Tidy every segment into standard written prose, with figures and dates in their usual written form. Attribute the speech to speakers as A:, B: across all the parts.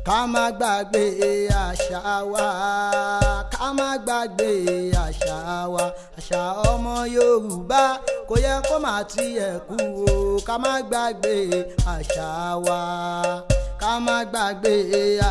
A: ká má gbàgbé àṣà wa, ká má gbàgbé àṣà wa, àṣà ọmọ Yorùbá kò yẹ kó má tiẹ̀ kú o. Ká má gbàgbé àṣà wa, ká má gbàgbé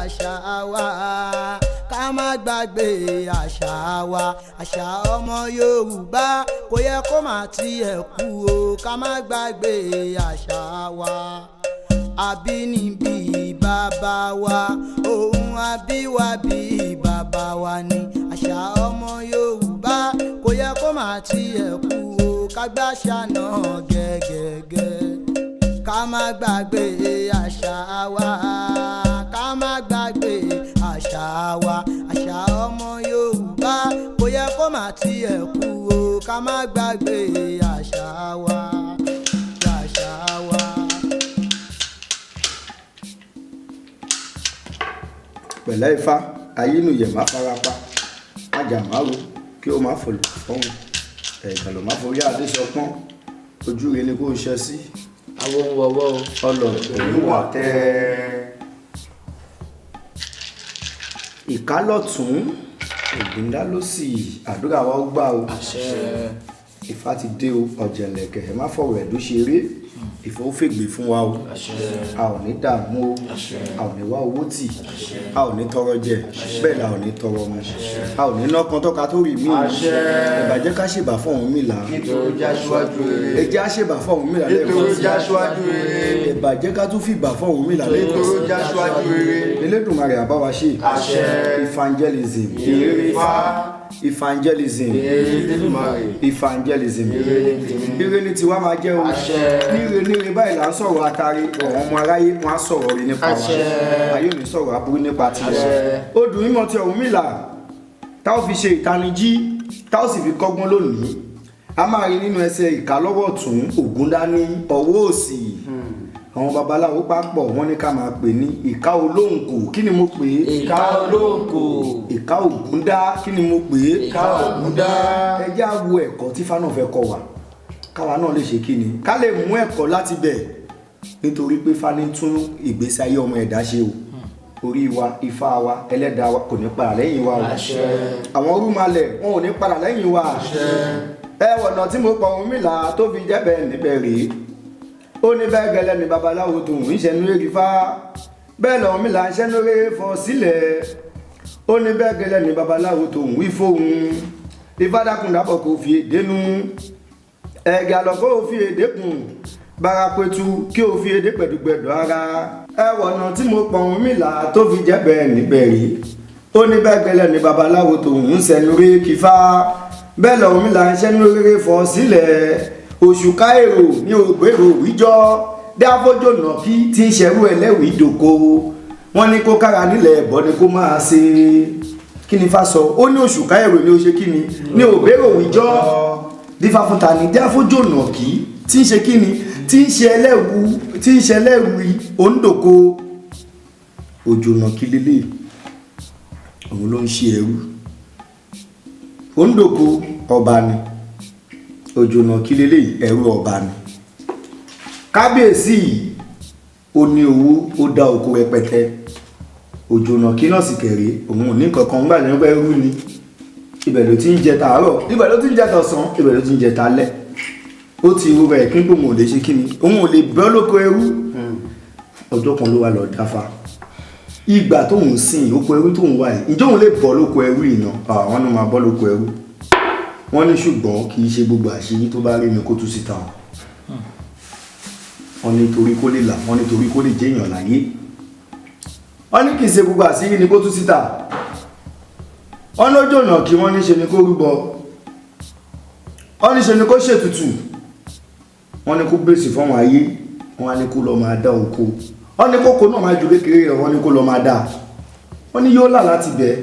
A: àṣà wa, ká má gbàgbé àṣà wa, àṣà ọmọ Yorùbá kò yẹ kó má tiẹ̀ kú o. Ká má gbàgbé àṣà wa. Àbínibí bàbá wa, ohun àbíwábí bàbá wa ni. Àṣà ọmọ Yorùbá kò yẹ kó má tiẹ̀ kú o. Ká gbàṣà náà gẹ́gẹ́gẹ́. Ká má gbàgbé àṣà wa, ká má gbàgbé àṣà wa, àṣà ọmọ Yorùbá kò yẹ kó má tiẹ̀ kú o. Ká má gbàgbé àṣà wa, àṣà wa.
B: Pẹ̀lẹ́ Ifá ayínúyẹ̀ má farapa ajàmáwo kí ó má fòlù fọ́hùn ẹ̀gàn ló má forí adé sọpọ́n ojú rẹ ni kò ṣe sí
C: àwọn ohun ọwọ́
B: ọlọ̀ pẹ̀lú wà tẹ́ ìkálọ̀tún ògúndá ló sì àdúrà wa ó gbà o.
C: àṣẹ.
B: Ifá ti dé o ọ̀jẹ̀lẹ̀kẹ̀ ẹ má fọ̀rọ̀ ẹ̀dú ṣeré ìfowófègbè fún wa o. A ò ní dààmú o, a ò ní wá owó tì, a ò ní tọrọ jẹ, bẹ́ẹ̀ la ò ní tọrọ mu, a ò ní nọ́kan tọ́ka tó rí mí. Ìbàjẹ́ ká ṣèbà fún Ọ̀rúnmìlà,
C: nítorí jáṣíwájú rere.
B: ẹ jẹ́ á ṣèbà fún Ọ̀rúnmìlà lẹ́ẹ̀kan
C: nítorí
B: sí.
C: jáṣíwájú rere.
B: Ìbàjẹ́ ká tún fìbà fún Ọ̀rúnmìlà lẹ́ẹ̀kan sí.
C: nítorí jáṣíwájú rere.
B: Elédùmarè á bá wa ṣe.
C: àṣẹ.
B: Evangelism.
C: Ire Ifá.
B: Evangelism.
C: Ire Elédùmarè.
B: Evangelism.
C: Ire ni tèmi.
B: Ire ni tiwa máa jẹ́ o.
C: àṣẹ.
B: Níre báyìí là ń sọ̀rọ̀ atari ọ̀rọ̀ ọmọ aráyé wọn á sọ̀rọ̀ rí nípa wa.
C: àṣẹ.
B: Ayé ò ní sọ̀rọ̀ aburú nípa tiwọn.
C: àṣẹ.
B: Odù mímọ́ ti Ọ̀rúnmìlà tá ó fi ṣe ìtanijí tá ó sì fi kọ́gbọ́n lónìí. A máa rí nínú ẹsẹ̀ ìka lọ́wọ́ ọ̀tún Ògúndá ní ọwọ́ òsì. Àwọn babaláwo pápọ̀ wọ́n ní ká máa pè ní ìka olóǹkò. Kí ni mo pè é?
C: ìka olóǹkò.
B: Ìka Ògúndá. Kí ni mo pè é?
C: ìka Ògúndá.
B: Ẹ jẹ́ á wo ẹ̀kọ́ tí Ifá náà fẹ́ kọ́ wa káwa náà lè ṣe kí ni ká lè mú ẹ̀kọ́ láti bẹ̀ nítorí pé Ifá ní tún ìgbésí ayé ọmọ ẹ̀dá ṣe o. Orí wa Ifá wa ẹlẹ́dàá wa kò ní padà lẹ́yìn wa o.
C: àṣẹ.
B: Àwọn Orúnmalẹ̀ wọn ò ní padà lẹ́yìn wa.
C: àṣẹ.
B: Ẹ wọ̀nà tí mo pọ̀ Ọ̀rúnmìlà tó fi jẹ́ bẹ́ẹ̀ níbẹ̀ rèé. Ó ní bẹ́ẹ̀ gẹ́lẹ́ ni babaláwo tòun ìṣẹ́nu eré Ifá bẹ́ẹ̀ l'Ọ̀rúnmìlà ń ṣẹ́nu eré fọ́ sílẹ̀. Ó ní bẹ́ẹ̀ gẹ́lẹ́ ni babaláwo tòun wí fóun. Ifá dákun dábọ̀ kò fi èdè nú ẹ̀gẹ́ àlọ́ kó o fi èdè kùn bára pẹ̀tù kí o fi èdè pẹ̀dùpẹ̀dù ara. Ẹ wọ̀nà tí mo pọ̀ Ọ̀rúnmìlà tó fi jẹ́ bẹ́ẹ̀ níbẹ̀ rí. Ó ní bẹ́ẹ̀ gẹ́lẹ́ ni babaláwo tòun ń ṣẹ́nu eré kífá bẹ́ẹ̀ l'Ọ̀rúnmìlà ń ṣẹ́nu eré fọ́ sílẹ̀. Òṣùká èrò ní ògbèrò wíjọ́ dé afọ́jọ́nà kí tí ń ṣerú ẹlẹ́wìí dòko wọ́n ní kó kára nílẹ̀ ẹ̀bọ ni kó máa ṣe. Kí ni Ifá sọ? Ó ní òṣùká èrò ní ó ṣe kí ni ní ògbèrò wíjọ́ dífá fún ta ni dé afọ́jọ́nà kí tí ń ṣe kí ni tí ń ṣe ẹlẹ́wìí òǹdòko. Òjònà kí lélẹ̀ òun ló ń ṣe ẹrú òǹdòko ọba ni. Òjònà kí lélẹ̀ ẹrú ọba ni. Kábíyèsí ó ní owó ó dá oko rẹpẹtẹ. Òjònà kí náà sì kẹ̀rẹ́ òun ò ní kankan gbà nípa ẹrú ni. Ibẹ̀ ló ti ń jẹ tàárọ̀, ibẹ̀ ló ti ń jẹ tọ̀sán, ibẹ̀ ló ti ń jẹ talẹ́. Ó ti rú rẹ̀ kí n pé òun ò lè ṣe kí ni òun ò lè bọ́ lóko ẹrú. Ọjọ́ kan ló wà lọ dáfá. Ìgbà tóun sìn oko ẹrú tóun wà yìí ǹjẹ́ òun lè bọ́ lóko ẹrú ìná? Àwọn náà máa bọ́ lóko ẹrú. Wọ́n ní ṣùgbọ́n kì í ṣe gbogbo àṣírí tó bá rí mi kó tú síta. Wọ́n ní torí kó lè là, wọ́n ní torí kó lè jẹ́ èèyàn láyé. Wọ́n ní kì í ṣe gbogbo àṣírí ni kó tú síta. Wọ́n lójú ọ̀nà kí wọ́n ní ṣe ni kó rúbọ. Wọ́n ní ṣe ni kó ṣètùtù. Wọ́n ní kó bèsì fọ́wọn ayé. Wọ́n á ní kó lọ máa dá oko. Wọ́n ní kókó náà máa ju kékeré rẹ̀ wọ́n ní kó lọ máa dá. Wọ́n ní yóò là láti bẹ̀.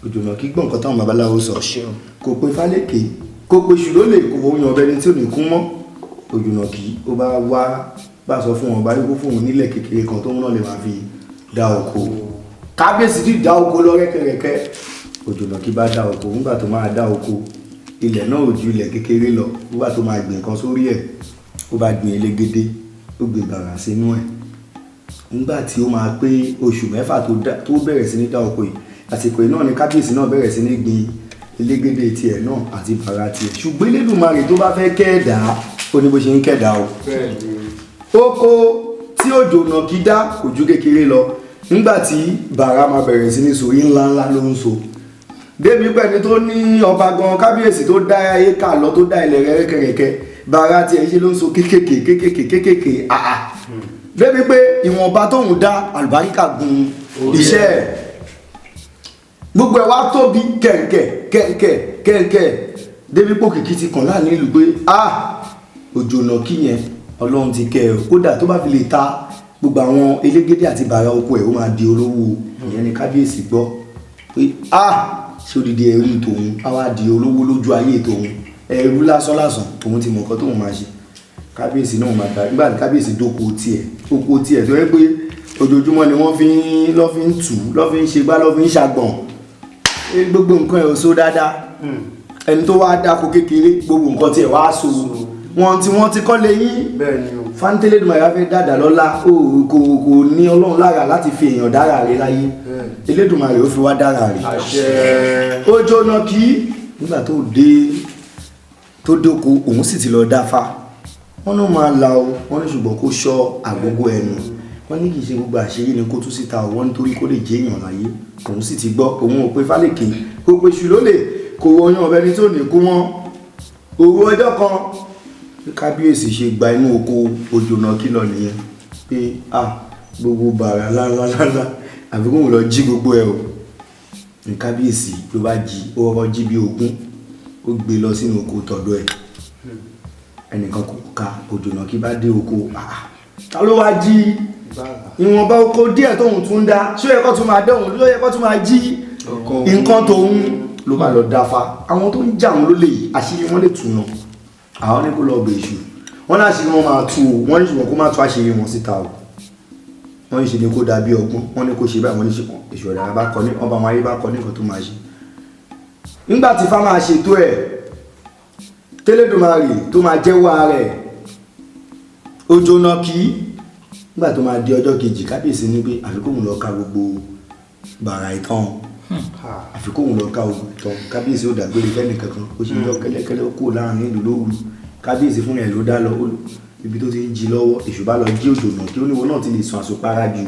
B: Òjònà kí gbọ́n nǹkan táwọn babaláwo sọ. Kò pe fálékè kò pe ṣùlólè kò fòun yan ọbẹ̀ ni tí ò ní kún mọ́. Òjònà kí ó bá wá bá sọ fún wọn bá rí kó fóun nílẹ̀ kékeré kan tó ń náà lè máa fi dá oko. Kábíyèsí ti dá oko lọ rẹ́kẹrẹ́kẹ́. Òjònà kí bá dá oko nígbà tó máa dá oko ilẹ̀ náà ò ju ilẹ̀ kékeré lọ nígbà tó máa gbìn nǹkan sórí ẹ̀ ó bá gbìn elégédé ó gbìn bàrà sínú ẹ̀ nígbà tí ó máa pé oṣù mẹ́fà tó bẹ̀rẹ̀ sí ní dá oko yìí àsìkò yìí náà ni kábíyèsí náà bẹ̀rẹ̀ sí ní gbin elégédé tiẹ̀ náà àti bàrà tiẹ̀ ṣùgbọ́n Elédùmarè tó bá fẹ́ kẹ́ẹ̀dá ó ní bó ṣe ń kẹ́ẹ̀dá o. oko tí òjò náà kí dá kò ju kékeré lọ nígbà tí bàrà máa bẹ̀rẹ̀ sí ní sórí ńláńlá ló ń so débi pẹ́ni tó ní ọba gan kábíyèsí tó dá éka lọ tó dá ilẹ̀ rẹ̀ rẹ́kẹ̀rẹ̀kẹ́ bàrà tiẹ̀ ṣe ló ń so kékèké àà débi pé ìwọ̀nba tóun dá àlùbáríkà gun iṣẹ́ ẹ̀ gbogbo ẹ̀ wá tóbi kẹ̀kẹ̀ débi pé òkìkí ti kàn láàrin ìlú pé òjò náà kí yẹn ọlọ́run ti kẹ́ ẹ̀ kódà tó bá fi lè ta gbogbo àwọn elégédé àti bàrà oko ẹ̀ ó máa di olówó ìyẹn ni kábíyèsí gbọ́ pé ṣé odidi ẹrú tòun á wá di olówó lójú ayé tòun ẹrú lásán tòun ti mọ̀ nǹkan tóun máa ṣe kábíyèsí náà máa gbà nígbà tí kábíyèsí dóko tiẹ̀ tó yẹ pé ojoojúmọ́ ni wọ́n fi ń tù lọ́ fi ń ṣe gbá lọ́ fi ń ṣàgbọ̀n gbogbo nǹkan ẹ̀ ò so dáadáa ẹni tó wá dáko kékeré gbogbo nǹkan tiẹ̀ wá so wọn tí wọ́n ti kọ́ lé yín fáńtẹ́lẹ́dùmarè fẹ́ dàdà lọ́lá kò ní ọlọ́run lára láti fi èèyàn dára rẹ̀ láyé Elédùmarè ó fi wá dára rẹ̀ ó jóná kí nígbà tó dóko òun sì ti lọ dáfá wọ́n náà máa la o wọ́n ní ṣùgbọ́n kó ṣọ́ àgógó ẹnu wọ́n ní kì í ṣe gbogbo àṣírí ni kó tún síta wọ́n nítorí kó lè jẹ́ èèyàn láyé òun sì ti gbọ́ òun ò pé fálèkè kó pe ṣù lólè kò wọnyán ọbẹ̀ ní tó ní kú wọn òru ọjọ́ kan kábíyèsí ṣe gba inú oko òjò náà kí lọ nìyẹn pé gbogbo bàrà lálálálá àfi kóun lọ jí gbogbo ẹ o ní kábíyèsí ló bá jí ó rọrọ jí bí ogún ó gbé lọ sínú oko tọ̀dọ̀ ẹ̀ ẹnìkan kò ka òjò náà kí bá dé oko ta ló wá jí ìwọ̀nba oko díẹ̀ tóun tún dá ṣó yẹ kó tún máa dẹ́hùn ló yẹ kó tún máa jí nǹkan tóun ló bá lọ dáfa àwọn tó ń jà wọn ló lè àṣírí wọn lè túnà àwọn ní kó lọ bẹ èṣù wọn láti wọn máa tú o wọn ní ṣùgbọ́n kó má tú àṣírí wọn síta o wọn ní ṣe ni kó dàbí ọgbọ́n wọn ní kó ṣe báyìí wọn ní ṣe èṣù ọ̀dà bá kọ ní ọba wọn ayé bá kọ ní nǹkan tó máa ṣe nígbà tí fá máa ṣètò ẹ̀ tẹ́lẹ̀dùmarè tó máa jẹ́wọ́ rẹ̀ ó jóná kí nígbà tó máa di ọjọ́ kejì kábíyèsí ní pé àfikún lọ ka gbogbo bàrà ìtàn àfikún lọ ka gbogbo ìtàn kábíyèsí ó dàgbére fẹ́ni kankan ó ṣe yọ kẹ́lẹ́kẹ́lẹ́ kó láàrin ìlú lóru kábíyèsí fún ẹ̀ ló dá lọ ibi tó ti ń jí lọ́wọ́ èṣù bá lọ jí òjò náà kí ó níwọ náà ti lè sun àsùnpara jù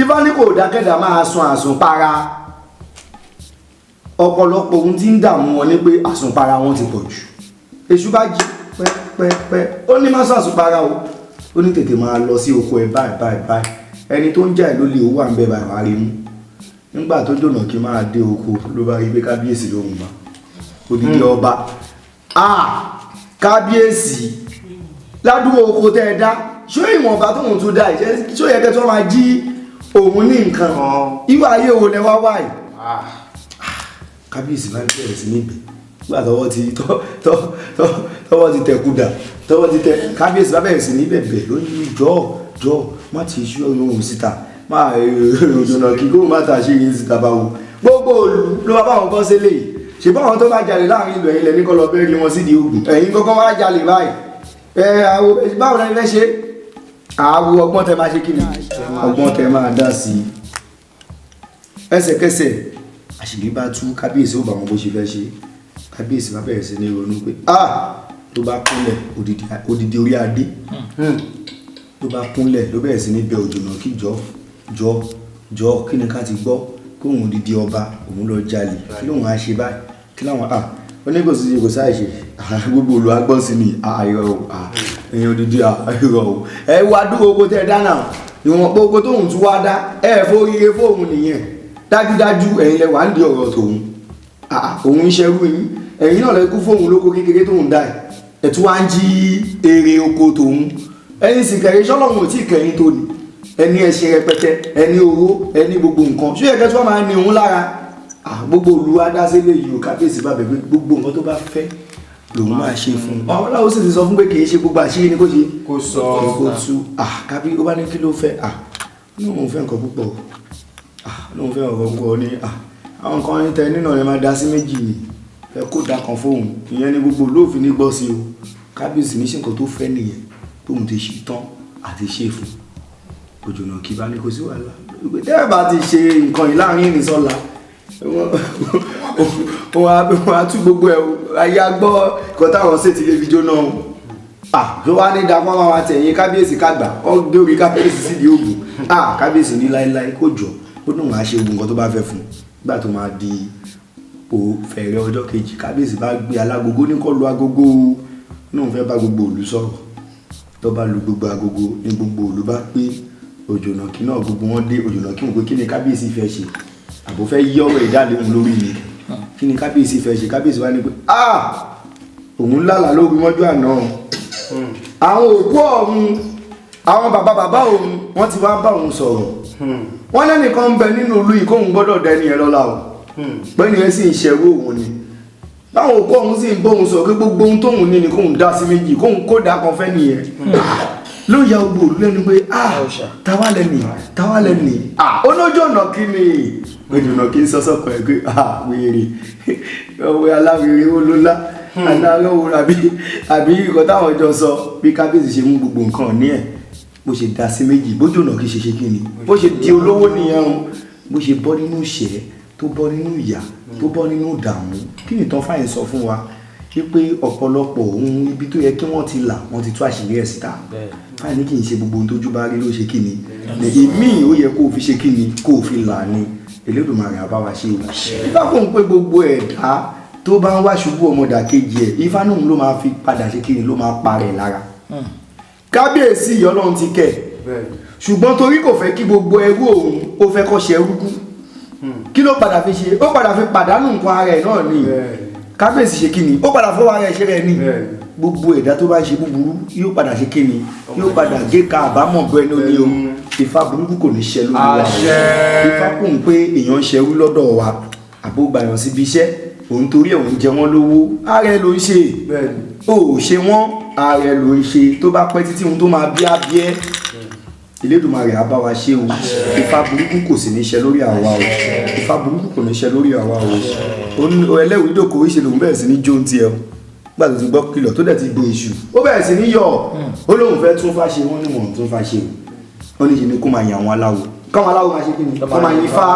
B: ifá ní kò dákẹ́dà máa sun àsùnpara ọ̀pọ̀lọpọ̀ ohun tí ń dààmú wọn ní pé àsùnpara wọn ti pọ̀ jù èṣù bá jí pẹ́pẹ́pẹ́ ó ní má sún àsùnpara o ó ní tètè máa lọ sí oko ẹ̀ báyìí ẹni tó ń jà ló lè owó à ń bẹ báyìí wá rí mú nígbà tó jọ̀nà kí máa dé oko ló bá rí pé kábíyèsí ló ń bá odidi ọba kábíyèsí ládùúgbò oko tẹ́ ẹ dá ṣó ìwọ̀nba tóun tún dá ìṣẹ́ ṣó yẹ kẹ́ tó máa jí òun ní nǹkan ìwà ayé wo lẹ wá wáyìí kábíyèsí bá bẹ̀rẹ̀ sí níbẹ̀ nígbà tọwọ́ ti tẹ̀kúdà tọwọ́ ti tẹ kábíyèsí bá bẹ̀rẹ̀ sí níbẹ̀ bẹ̀ lónìí jọ́ má ti ṣú ohun síta má òjòna kí kó má ta ṣe yín síta báwo gbogbo òlu ló bá báwọn kọ́ sílé yìí ṣe báwọn tó bá jalè láàrin ìlú ẹ̀yìn lẹ́ní kọ́ lọ bẹ́ẹ̀ rí wọn sídìí ogun ẹ̀yìn kọ́kọ́ wá jalè báyìí báwo lẹ́ni fẹ́ ṣe àwo ọgbọ́n tẹ máa ṣe kí ni ọgbọ́n tẹ máa dá sí i ẹsẹ̀kẹsẹ̀ àṣírí bá tú kábíyèsí ó bá wọn bó ṣe fẹ́ ṣe kábíyèsí bá bẹ̀rẹ̀ sí ní ronú pé tó bá kúnlẹ̀ odidi orí adé tó bá kúnlẹ̀ ló bẹ̀rẹ̀ sí ní bẹ òjò náà kí jọ kí ni ká ti gbọ́ kó òun odidi ọba òun lọ jalè kí lóun á ṣe báyìí kí láwọn onígbòsí kò sáà ṣe gbogbo olùwàgbọ́n sí ni ayọ̀ èèyàn odidi ayọ̀ ẹ wá dúró oko tẹ dáná ìwọ̀n gbogbo tóun tún wá dá ẹ fóríire fóun nìyẹn dájúdájú ẹ̀yin lẹ wà ń di ọ̀rọ̀ tòun òun ń ṣerú yín ẹ̀yin náà lẹ kú fóun lóko kékeré tóun dá ẹ̀ tún wá ń jí èrè oko tòun ẹ̀yin sì kẹrin sọ́lọ́run ò tí ì kẹrin tó ni ẹni ẹṣin rẹpẹtẹ ẹni owó ẹni gbogbo nǹkan ṣé ẹ̀kẹ́ tí wọ́n máa ní òun lára gbogbo olúwa dá sílé yìí ò kábíyèsí bá bẹ̀rẹ̀ gbogbo nǹkan tó bá fẹ́ lòun máa ṣe fún un ọlọ́run sì ti sọ fún pé kì í ṣe gbogbo àṣírí ni kò ṣe kó sọ kó tú kábí ó bá ní kí ló fẹ́ lóun fẹ́ nǹkan púpọ̀ lóun fẹ́ ọ̀rọ̀ púpọ̀ ní àwọn nǹkan ní tẹ nínà rẹ máa dá sí méjì ni ẹ kó da kan fóun ìyẹn ni gbogbo olóòfin ní gbọ́ sí o kábíyèsí ní ṣe nǹkan tó fẹ́ nìyẹn tóun ti ṣe tán àti ṣe fún òjònà kí bá ní kò sí wàhálà tẹ́ ẹ bá ti ṣe nǹkan yìí láàrin ní sọ́la wọ́n á tú gbogbo ẹ̀ ayé agbọ́ ìkọ́ táwọn ṣètì lè fi jóná tó wá ní dapọ́ máa wá tẹ̀yìn kábíyèsí kàgbà wọ́n gbé orí kábíyèsí sí di ògùn kábíyèsí ní láéláé kó jọ ó dùn wá ṣe ogun kan tó bá fẹ́ fún nígbà tó máa di fẹ̀rẹ̀ ọjọ́ kejì kábíyèsí bá gbé alágogo ní kó lu agogo náà fẹ́ bá gbogbo òlú sọ̀rọ̀ tó bá lu gbogbo agogo ní gbogbo òlú bá pé òjònàkí náà gbogbo wọn dé òjònàkí wọn pé kí ni kábíyèsí fẹ́ ṣe àbò fẹ́ yí ọ̀rọ̀ ìdálẹ́hùn lórí mi kí ni kábíyèsí fẹ́ ṣe kábíyèsí wá ní pé òun lálàá lórí mọ́jú àná àwọn òkú ọ̀hún àwọn bàbá òun wọ́n ti wá bá òun sọ̀rọ̀ wọ́n lẹ́nìkan ń bẹ nínú ìlú yìí kóun gbọ́dọ̀ dẹni ẹ̀ lọ́la o pẹ́ni ẹ sì ń ṣẹ̀rú òun ni báwọn òkú ọ̀hún sì ń bóun sọ pé gbogbo ohun tóun ní ni kóun dá sí méjì kóun kó dá kan fẹ́ nìyẹn ló ya gbogbo òlú lẹ́nu pé táwa lẹ́nì olójú ọ̀nà kí ni òjònà kí n sọ́sọ́ kan ẹ̀ pé wèrè ọwọ́ aláwèrè olólá aláwọ̀ àbí ìkọ́ táwọn jọ sọ bí kábíyèsí ṣe mú gbogbo nǹkan ní ẹ̀ bó ṣe dá sí méjì bójú ọ̀nà kí ṣe kí ni bó ṣe di olówó nìyẹn o bó ṣe bọ́ nínú ìṣẹ́ tó bọ́ nínú ìyà tó bọ́ nínú ìdààmú kí ni tán fáyín sọ fún wa wípé ọ̀pọ̀lọpọ̀ ohun ibi tó yẹ kí wọ́n ti là wọ́n ti tú àṣírí ẹ̀ síta fáyín ní kì í ṣe gbogbo ohun tójú bá rí ló ṣe kí ni èmi ó yẹ kó o fi ṣe kí ni kó o fi là ni Elédùmarè á bá wa ṣe o ifá kò ń pé gbogbo ẹ̀dá tó bá ń wá ṣubú ọmọdà kejì ẹ̀ ifá náà ló máa fi padà ṣe kí ni ló máa parẹ́ lára kábíyèsí Ọlọ́run ti kẹ́ ṣùgbọ́n torí kò fẹ́ kí gbogbo ẹrú òun ó fẹ́ kọ́ ṣe ẹrú kú kí ló padà fi ṣe ó padà fi pàdánù nǹkan ara ẹ̀ náà ni kábíyèsí ṣe kí ni ó padà fọwọ́ ara ẹ̀ ṣe rẹ̀ ni gbogbo ẹ̀dá tó bá ń ṣe búburú yóò padà ṣe kí ni yóò padà gé ka àbámọ̀ bọ́ ẹni ó ní o Ifá burúkú kò ní ṣẹ lórí wa Ifá kò ń pé èèyàn ń ṣerú lọ́dọ̀ wa àbógbàyàn síbi iṣẹ́ òun torí ẹ̀ òun jẹ wọ́n lówó ààrẹ ló ń ṣe ó ṣe wọ́n ààrẹ ló ń ṣe tó bá pẹ́ títí ohun tó máa bí ábíẹ́ Elédùmarè á bá wa ṣe o Ifá burúkú kò sì ní ṣẹ lórí àwa o Ifá burúkú kò ní ṣẹ lórí àwa o ẹlẹ́wìí dòkó ìṣe lòun bẹ̀rẹ̀ sí ní jó ti ẹ̀ gbà tó ti gbọ́ kìlọ̀ tó dẹ̀ ti gbé iṣu ó bẹ̀rẹ̀ sí ní yọ̀ ó lóun fẹ́ tún fá ṣe wọ́n ní wọ́n tún fá ṣe o wọ́n ní ṣe ni kó máa yàn àwọn aláwo káwọn aláwo máa ṣe kí ni kó máa yin Ifá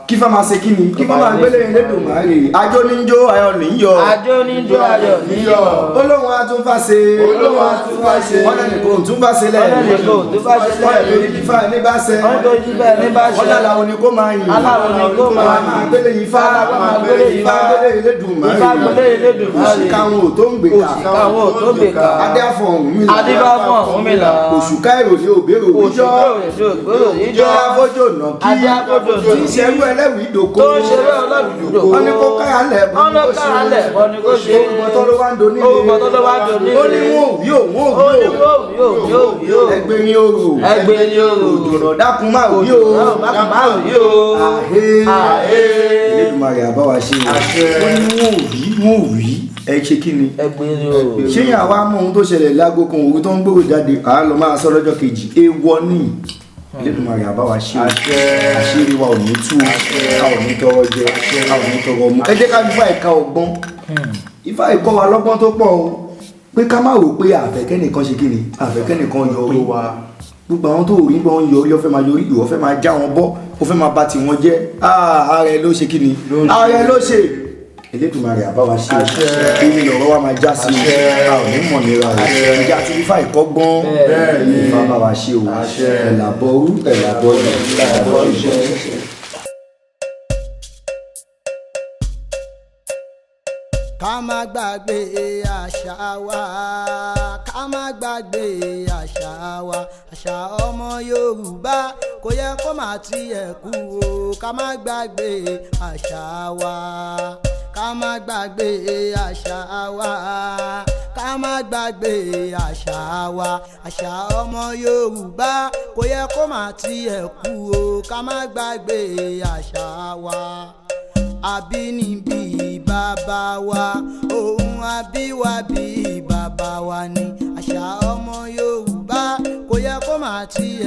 B: kí Ifá máa ṣe kí ni kí Ifá máa gbélé Elédùmarè àjò ní jó ayọ̀ ní yọ̀
C: àjò ní jó ayọ̀ ní yọ̀
B: olóhùn atúnfà ṣe wọ́n lẹ́nu kò tún bá ṣe lẹ́yìn wọ́n lẹ́nu kí Ifá ẹni bá ṣe wọ́n lẹ́nu ni kó máa yìn máa gbélé Ifá gbélé Elédùmarè òṣìkà wọn ò tó ń gbé ká adéfọ̀ Ọ̀rúnmìlà òṣùká ìròyìn òbérò ìjọ afọ́jọ́nà kí ìṣẹ́rú ẹlẹ́wìí ìdòkó wọ́n ní kó káyàlẹ̀ wọ́n ní kó ṣe ògbọ́tọ́ ló wá ń do nílé ó ní wọ́n ò wí ò ẹgbẹ̀rin orò òdòdó dákun máa wí ò Elédùmarè á bá wa ṣe ó ní wọ́n ò wí ẹ ṣe kí ni ṣé yàn wá mọ ohun tó ṣẹlẹ̀ láago kan òru tó ń gbòòrò jáde àá lọ máa sọ lọ́jọ́ kejì èèwọ̀ ni Elédùmarè á bá wa ṣe àṣírí wa ò ní tú a ò ní tọrọ jẹ a ò ní tọrọ mu ẹ jẹ́ ká Ifá ìka ọgbọ́n Ifá ìkọ́ wa lọ́gbọ́n tó pọ̀ o pé ká má rò pé àfẹ́kẹ́nìkan ṣe kí ni àfẹ́kẹ́nìkan yọ orí wa gbogbo àwọn tó rí bọ́ ń yọ orí ọ̀fẹ́ máa yọ orí ìwọ fẹ́ máa já wọn bọ́ ó fẹ́ máa bà tí wọn jẹ́ ààrẹ ló ṣe kí ni ààrẹ ló ṣe Elédùmarè á bá wa ṣe èmi lọ́rọ̀ wa máa já sí a ò ní mọ̀ nira rẹ̀ ìjà tí Ifá ìkọ́gbọ́n Ifá bá wa ṣe o ẹ̀làbọ̀rú ẹ̀làbọ̀rú.
A: ká má gbàgbé àṣà wa ká má gbàgbé àṣà wa àṣà ọmọ Yorùbá kò yẹ kó má tiẹ̀ kú o ká má gbàgbé àṣà wa ká má gbàgbé àṣà wa ká má gbàgbé àṣà wa àṣà ọmọ Yorùbá kò yẹ kó má tiẹ̀ kú o ká má gbàgbé àṣà wa àbínibí bàbá wa ohun àbíwábí bàbá wa ni àṣà ọmọ Yorùbá kò yẹ kó má tiẹ̀.